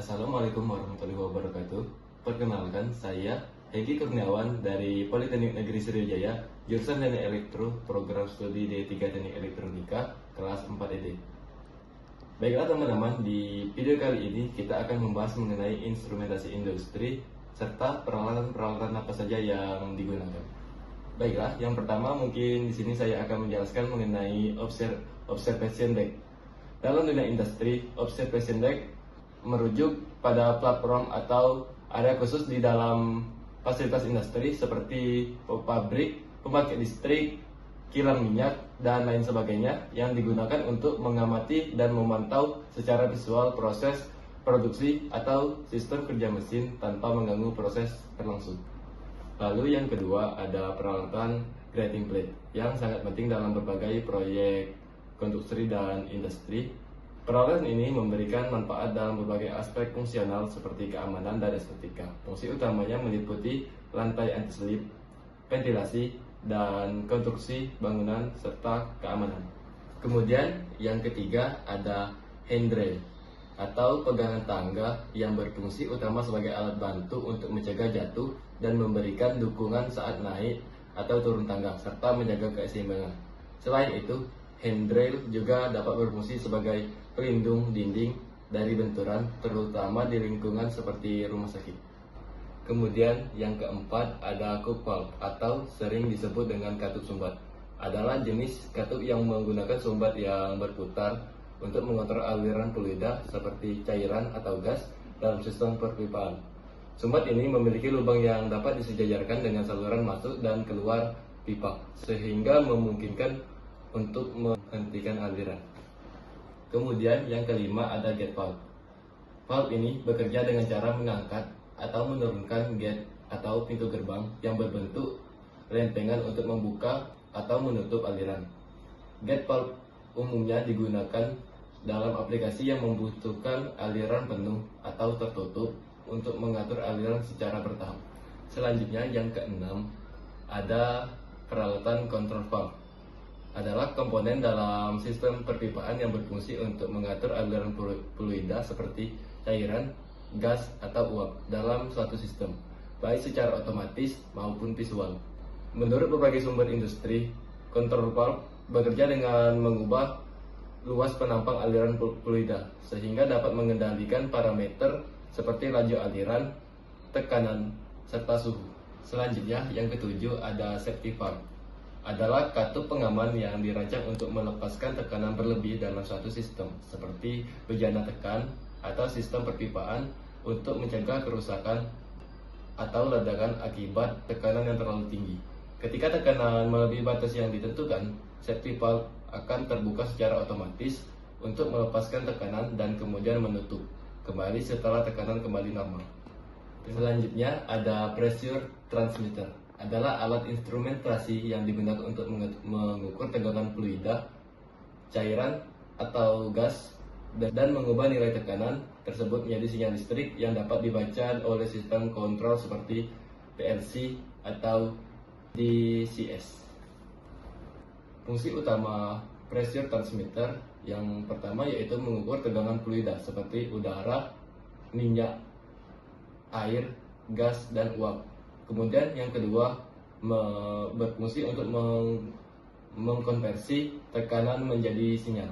Assalamualaikum warahmatullahi wabarakatuh. Perkenalkan, saya Hegi Kurniawan dari Politeknik Negeri Sriwijaya, jurusan Teknik Elektro, program studi D3 Teknik Elektronika, kelas 4 ED. Baiklah teman-teman, di video kali ini kita akan membahas mengenai instrumentasi industri serta peralatan-peralatan apa saja yang digunakan. Baiklah, yang pertama mungkin di sini saya akan menjelaskan mengenai observation deck. Dalam dunia industri, observation deck merujuk pada platform atau area khusus di dalam fasilitas industri seperti pabrik, pembangkit listrik, kilang minyak, dan lain sebagainya yang digunakan untuk mengamati dan memantau secara visual proses produksi atau sistem kerja mesin tanpa mengganggu proses berlangsung. Lalu yang kedua ada peralatan grating plate yang sangat penting dalam berbagai proyek konstruksi dan industri. Peralatan ini memberikan manfaat dalam berbagai aspek fungsional seperti keamanan dan estetika. Fungsi utamanya meliputi lantai anti-slip, ventilasi, dan konstruksi bangunan serta keamanan. Kemudian yang ketiga ada handrail atau pegangan tangga yang berfungsi utama sebagai alat bantu untuk mencegah jatuh dan memberikan dukungan saat naik atau turun tangga serta menjaga keseimbangan. Selain itu, handrail juga dapat berfungsi sebagai pelindung dinding dari benturan, terutama di lingkungan seperti rumah sakit. Kemudian yang keempat ada cook valve atau sering disebut dengan katup sumbat. Adalah jenis katup yang menggunakan sumbat yang berputar untuk mengontrol aliran fluida seperti cairan atau gas dalam sistem perpipaan. Sumbat ini memiliki lubang yang dapat disejajarkan dengan saluran masuk dan keluar pipa, sehingga memungkinkan untuk menghentikan aliran. Kemudian yang kelima ada gate valve. Valve ini bekerja dengan cara mengangkat atau menurunkan gate atau pintu gerbang yang berbentuk lempengan untuk membuka atau menutup aliran. Gate valve umumnya digunakan dalam aplikasi yang membutuhkan aliran penuh atau tertutup untuk mengatur aliran secara bertahap. Selanjutnya yang keenam ada peralatan control valve. Adalah komponen dalam sistem perpipaan yang berfungsi untuk mengatur aliran fluida seperti cairan, gas, atau uap dalam suatu sistem, baik secara otomatis maupun visual. Menurut berbagai sumber industri, control valve bekerja dengan mengubah luas penampang aliran fluida sehingga dapat mengendalikan parameter seperti laju aliran, tekanan, serta suhu. Selanjutnya yang ketujuh ada safety valve. Adalah katup pengaman yang dirancang untuk melepaskan tekanan berlebih dalam suatu sistem seperti bejana tekan atau sistem perpipaan untuk mencegah kerusakan atau ledakan akibat tekanan yang terlalu tinggi. Ketika tekanan melebihi batas yang ditentukan, safety valve akan terbuka secara otomatis untuk melepaskan tekanan dan kemudian menutup kembali setelah tekanan kembali normal. Selanjutnya ada pressure transmitter. Adalah alat instrumentasi yang digunakan untuk mengukur tegangan fluida, cairan, atau gas dan mengubah nilai tekanan tersebut menjadi sinyal listrik yang dapat dibaca oleh sistem kontrol seperti PLC atau DCS. Fungsi utama pressure transmitter yang pertama yaitu mengukur tegangan fluida seperti udara, minyak, air, gas, dan uap. Kemudian yang kedua berfungsi untuk mengkonversi tekanan menjadi sinyal.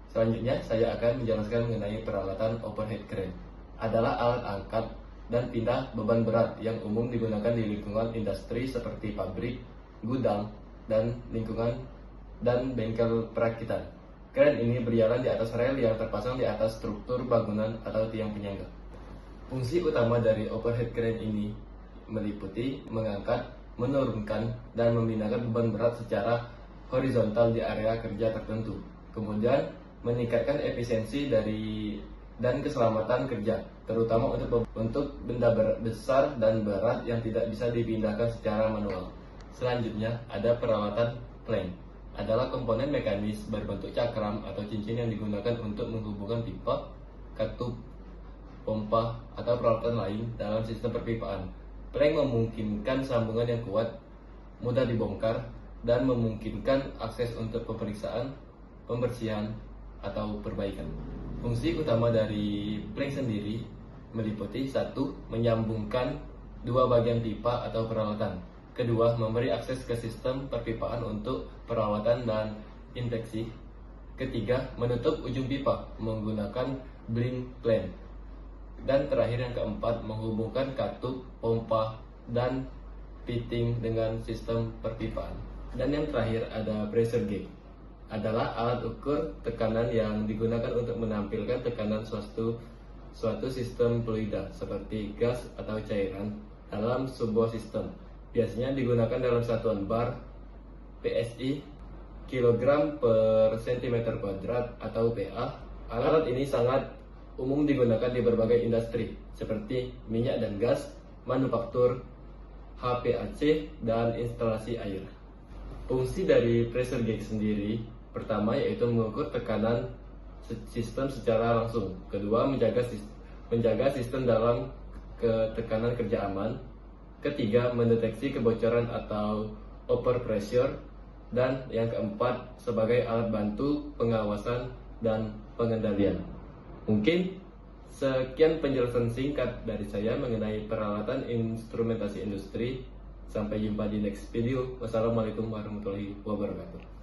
Selanjutnya saya akan menjelaskan mengenai peralatan overhead crane. Adalah alat angkat dan pindah beban berat yang umum digunakan di lingkungan industri seperti pabrik, gudang, dan lingkungan dan bengkel perakitan. Crane ini berjalan di atas rel yang terpasang di atas struktur bangunan atau tiang penyangga. Fungsi utama dari overhead crane ini meliputi mengangkat, menurunkan, dan memindahkan beban berat secara horizontal di area kerja tertentu. Kemudian meningkatkan efisiensi dan keselamatan kerja, terutama untuk benda besar dan berat yang tidak bisa dipindahkan secara manual. Selanjutnya ada peralatan plank. Adalah komponen mekanis berbentuk cakram atau cincin yang digunakan untuk menghubungkan pipa, katup, pompa, atau peralatan lain dalam sistem perpipaan. Plank memungkinkan sambungan yang kuat, mudah dibongkar, dan memungkinkan akses untuk pemeriksaan, pembersihan, atau perbaikan. Fungsi utama dari plank sendiri meliputi: satu, menyambungkan dua bagian pipa atau peralatan; kedua, memberi akses ke sistem perpipaan untuk perawatan dan infeksi; ketiga, menutup ujung pipa menggunakan blind clamp; dan terakhir yang keempat, menghubungkan katup, pompa, dan fitting dengan sistem perpipaan. Dan yang terakhir ada pressure gauge, adalah alat ukur tekanan yang digunakan untuk menampilkan tekanan suatu sistem fluida seperti gas atau cairan dalam sebuah sistem. Biasanya digunakan dalam satuan bar, PSI, kilogram per centimeter kuadrat atau PA. Alat ini sangat umum digunakan di berbagai industri seperti minyak dan gas, manufaktur, HVAC, dan instalasi air. Fungsi dari pressure gauge sendiri, pertama yaitu mengukur tekanan sistem secara langsung; kedua, menjaga sistem dalam tekanan kerja aman; ketiga, mendeteksi kebocoran atau overpressure; dan yang keempat, sebagai alat bantu pengawasan dan pengendalian. Mungkin sekian penjelasan singkat dari saya mengenai peralatan instrumentasi industri. Sampai jumpa di next video. Wassalamualaikum warahmatullahi wabarakatuh.